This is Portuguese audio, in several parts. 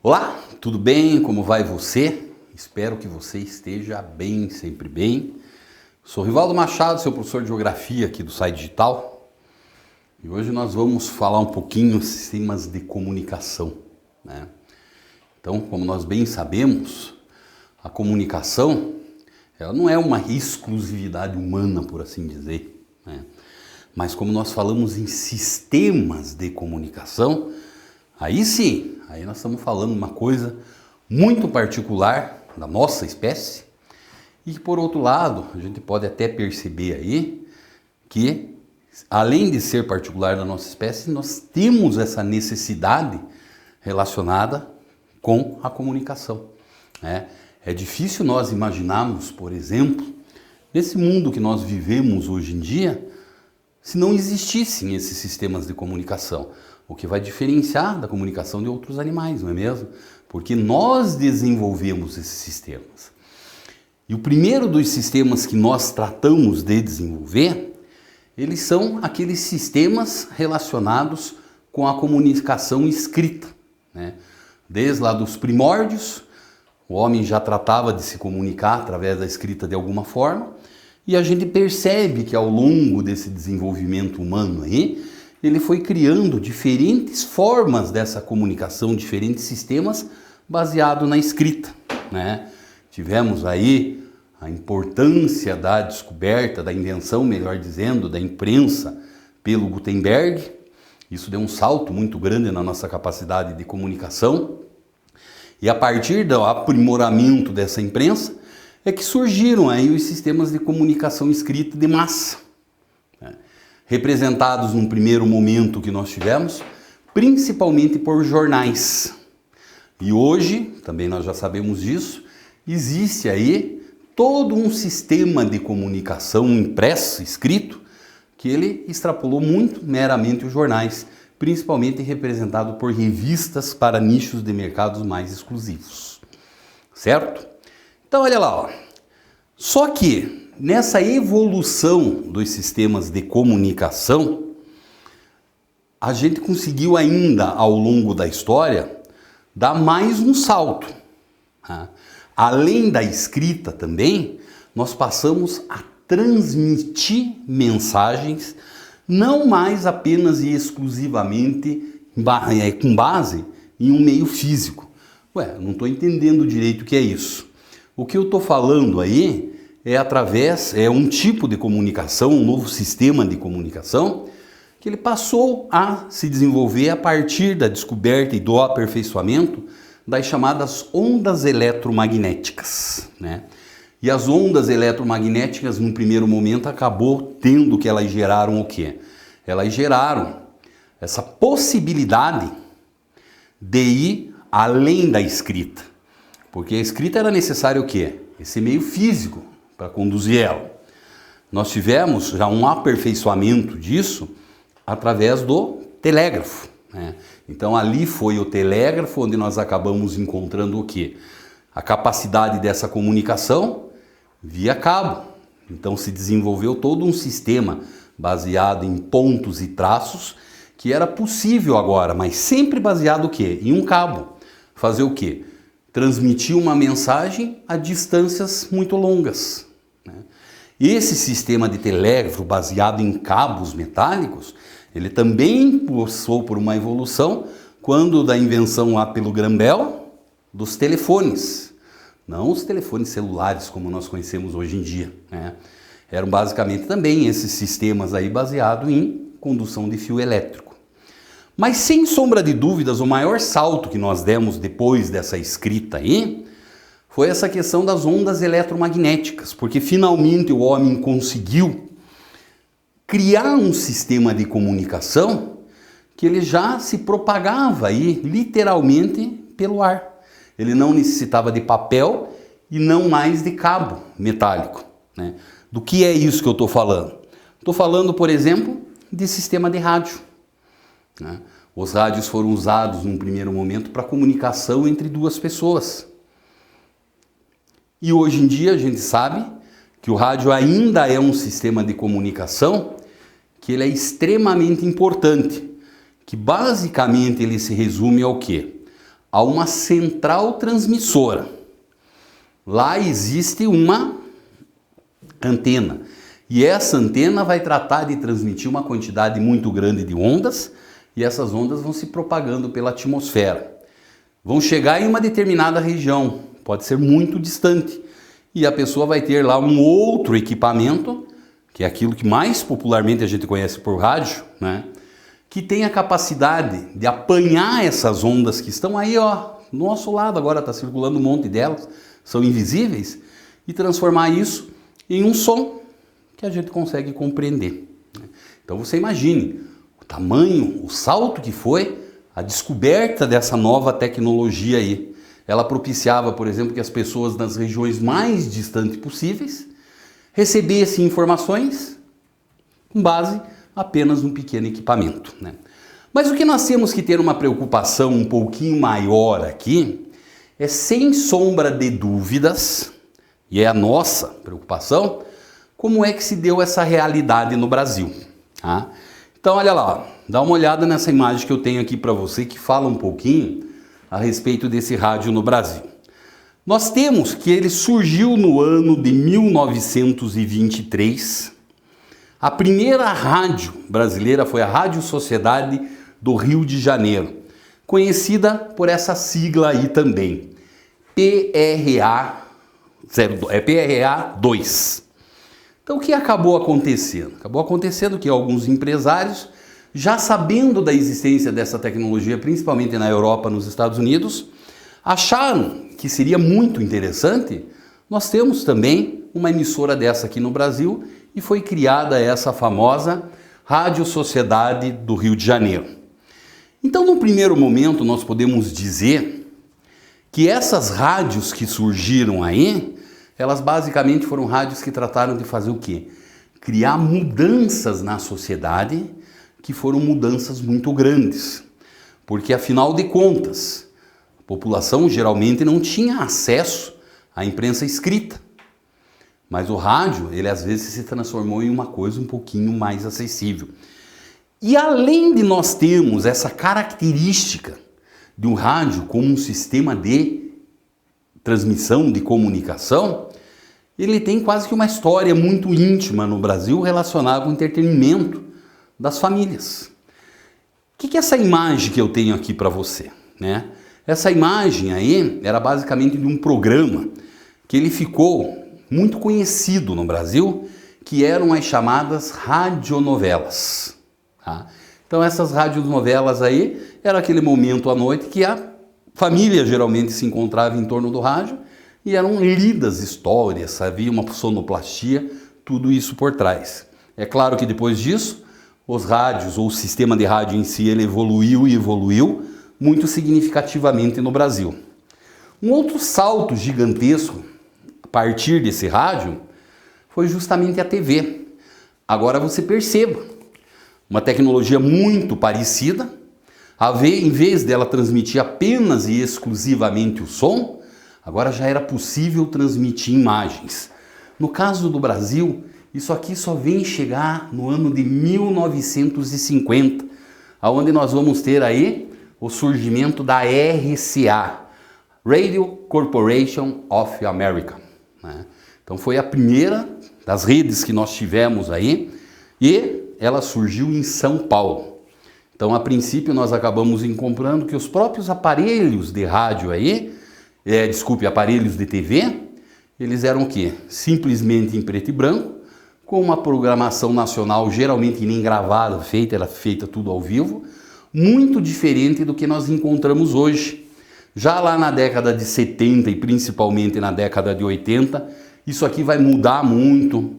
Olá, tudo bem? Como vai você? Espero que você esteja bem, sempre bem. Sou Rivaldo Machado, seu professor de Geografia aqui do Site Digital. E hoje nós vamos falar um pouquinho de sistemas de comunicação, né? Então, como nós bem sabemos, a comunicação ela não é uma exclusividade humana, por assim dizer, né? Mas como nós falamos em sistemas de comunicação, aí sim, aí nós estamos falando uma coisa muito particular da nossa espécie e que, por outro lado, a gente pode até perceber aí que, além de ser particular da nossa espécie, nós temos essa necessidade relacionada com a comunicação, né? É difícil nós imaginarmos, por exemplo, nesse mundo que nós vivemos hoje em dia, se não existissem esses sistemas de comunicação. O que vai diferenciar da comunicação de outros animais, não é mesmo? Porque nós desenvolvemos esses sistemas. E o primeiro dos sistemas que nós tratamos de desenvolver, eles são aqueles sistemas relacionados com a comunicação escrita, né? Desde lá dos primórdios, o homem já tratava de se comunicar através da escrita de alguma forma, e a gente percebe que ao longo desse desenvolvimento humano aí, ele foi criando diferentes formas dessa comunicação, diferentes sistemas baseados na escrita, né? Tivemos aí a importância da descoberta, da invenção, melhor dizendo, da imprensa pelo Gutenberg. Isso deu um salto muito grande na nossa capacidade de comunicação. E a partir do aprimoramento dessa imprensa é que surgiram aí os sistemas de comunicação escrita de massa, né? Representados num primeiro momento que nós tivemos, principalmente por jornais. E hoje, também nós já sabemos disso, existe aí todo um sistema de comunicação impresso, escrito, que ele extrapolou muito meramente os jornais, principalmente representado por revistas para nichos de mercados mais exclusivos, certo? Então olha lá, ó. Só que nessa evolução dos sistemas de comunicação, a gente conseguiu ainda ao longo da história dar mais um salto, tá? Além da escrita também, nós passamos a transmitir mensagens não mais apenas e exclusivamente com base em um meio físico. Ué, não estou entendendo direito o que é isso. O que eu estou falando aí é um tipo de comunicação, um novo sistema de comunicação, que ele passou a se desenvolver a partir da descoberta e do aperfeiçoamento das chamadas ondas eletromagnéticas, né? E as ondas eletromagnéticas, num primeiro momento, acabou tendo que elas geraram o quê? Elas geraram essa possibilidade de ir além da escrita. Porque a escrita era necessário o quê? Esse meio físico para conduzir ela. Nós tivemos já um aperfeiçoamento disso através do telégrafo, né? Então ali foi o telégrafo onde nós acabamos encontrando o quê? A capacidade dessa comunicação via cabo. Então se desenvolveu todo um sistema baseado em pontos e traços que era possível agora, mas sempre baseado o quê? Em um cabo. Fazer o quê? Transmitir uma mensagem a distâncias muito longas, né? Esse sistema de telégrafo baseado em cabos metálicos, ele também passou por uma evolução quando da invenção lá pelo Graham Bell dos telefones. Não os telefones celulares como nós conhecemos hoje em dia, né? Eram basicamente também esses sistemas aí baseados em condução de fio elétrico. Mas sem sombra de dúvidas, o maior salto que nós demos depois dessa escrita aí foi essa questão das ondas eletromagnéticas, porque finalmente o homem conseguiu criar um sistema de comunicação que ele já se propagava aí literalmente pelo ar. Ele não necessitava de papel e não mais de cabo metálico, né? Do que é isso que eu estou falando? Estou falando, por exemplo, de sistema de rádio, né? Os rádios foram usados num primeiro momento para comunicação entre duas pessoas. E hoje em dia a gente sabe que o rádio ainda é um sistema de comunicação que ele é extremamente importante, que basicamente ele se resume ao quê? a uma central transmissora. Lá existe uma antena. E essa antena vai tratar de transmitir uma quantidade muito grande de ondas, e essas ondas vão se propagando pela atmosfera. Vão chegar em uma determinada região, pode ser muito distante, e a pessoa vai ter lá um outro equipamento, que é aquilo que mais popularmente a gente conhece por rádio, né? Que tem a capacidade de apanhar essas ondas que estão aí, ó, do nosso lado, agora está circulando um monte delas, são invisíveis, e transformar isso em um som que a gente consegue compreender. Então você imagine o tamanho, o salto que foi a descoberta dessa nova tecnologia aí. Ela propiciava, por exemplo, que as pessoas nas regiões mais distantes possíveis recebessem informações com base apenas num pequeno equipamento, né? Mas o que nós temos que ter uma preocupação um pouquinho maior aqui é, sem sombra de dúvidas, e é a nossa preocupação, como é que se deu essa realidade no Brasil, tá? Então olha lá, ó, dá uma olhada nessa imagem que eu tenho aqui para você que fala um pouquinho a respeito desse rádio no Brasil. Nós temos que ele surgiu no ano de 1923. A primeira rádio brasileira foi a Rádio Sociedade do Rio de Janeiro, conhecida por essa sigla aí também, PRA 2. Então o que acabou acontecendo? Acabou acontecendo que alguns empresários, já sabendo da existência dessa tecnologia, principalmente na Europa, nos Estados Unidos, acharam que seria muito interessante. Nós temos também uma emissora dessa aqui no Brasil e foi criada essa famosa Rádio Sociedade do Rio de Janeiro. Então, no primeiro momento, nós podemos dizer que essas rádios que surgiram aí, elas basicamente foram rádios que trataram de fazer o quê? Criar mudanças na sociedade, que foram mudanças muito grandes. Porque, afinal de contas, a população geralmente não tinha acesso à imprensa escrita. Mas o rádio, ele às vezes se transformou em uma coisa um pouquinho mais acessível. E além de nós termos essa característica de um rádio como um sistema de transmissão, de comunicação, ele tem quase que uma história muito íntima no Brasil relacionada com o entretenimento das famílias. O que é essa imagem que eu tenho aqui para você, né? Essa imagem aí era basicamente de um programa que ele ficou muito conhecido no Brasil, que eram as chamadas radionovelas. Tá? Então essas radionovelas aí, era aquele momento à noite que a família geralmente se encontrava em torno do rádio e eram lidas histórias, havia uma sonoplastia, tudo isso por trás. É claro que depois disso, os rádios ou o sistema de rádio em si, ele evoluiu e evoluiu muito significativamente no Brasil. Um outro salto gigantesco a partir desse rádio foi justamente a TV. Agora você perceba, uma tecnologia muito parecida, em vez dela transmitir apenas e exclusivamente o som, agora já era possível transmitir imagens. No caso do Brasil, isso aqui só vem chegar no ano de 1950, onde nós vamos ter aí o surgimento da RCA, Radio Corporation of America, né? Então foi a primeira das redes que nós tivemos aí e ela surgiu em São Paulo. Então a princípio nós acabamos comprando que os próprios aparelhos de rádio aí, aparelhos de TV, eles eram o quê? Simplesmente em preto e branco, com uma programação nacional geralmente nem gravada, era feita tudo ao vivo, muito diferente do que nós encontramos hoje. Já lá na década de 70 e principalmente na década de 80, isso aqui vai mudar muito.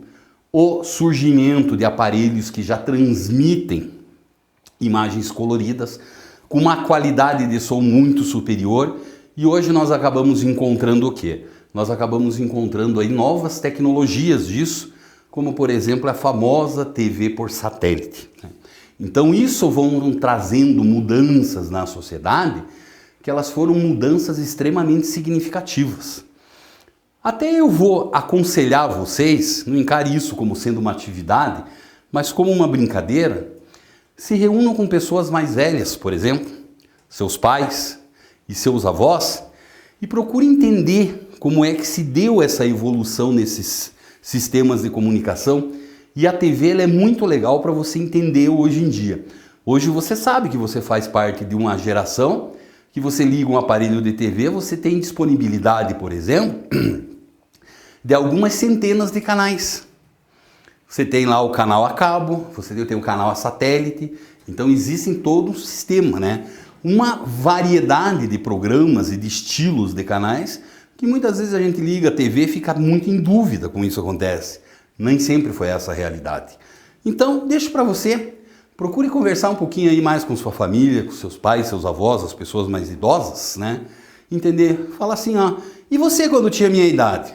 O surgimento de aparelhos que já transmitem imagens coloridas, com uma qualidade de som muito superior, e hoje nós acabamos encontrando o quê? Nós acabamos encontrando aí novas tecnologias disso, como por exemplo a famosa TV por satélite. Então isso vão trazendo mudanças na sociedade, que elas foram mudanças extremamente significativas. Até eu vou aconselhar vocês, não encare isso como sendo uma atividade, mas como uma brincadeira, se reúnam com pessoas mais velhas, por exemplo, seus pais, e seus avós e procure entender como é que se deu essa evolução nesses sistemas de comunicação. E a TV ela é muito legal para você entender hoje em dia. Hoje você sabe que você faz parte de uma geração que você liga um aparelho de TV, você tem disponibilidade, por exemplo, de algumas centenas de canais. Você tem lá o canal a cabo, você tem o canal a satélite, então existe em todo um sistema, né? Uma variedade de programas e de estilos de canais que muitas vezes a gente liga a TV e fica muito em dúvida como isso acontece. Nem sempre foi essa a realidade. Então, deixo para você, procure conversar um pouquinho aí mais com sua família, com seus pais, seus avós, as pessoas mais idosas, né? Entender, fala assim, ó, e você quando tinha minha idade?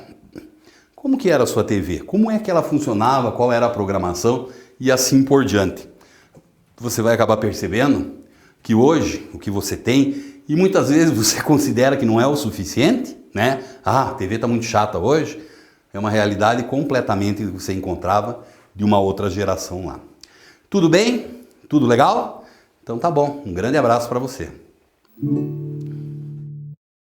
Como que era a sua TV? Como é que ela funcionava? Qual era a programação? E assim por diante. Você vai acabar percebendo que hoje, o que você tem, e muitas vezes você considera que não é o suficiente, né? Ah, a TV está muito chata hoje. É uma realidade completamente que você encontrava de uma outra geração lá. Tudo bem? Tudo legal? Então tá bom. Um grande abraço para você.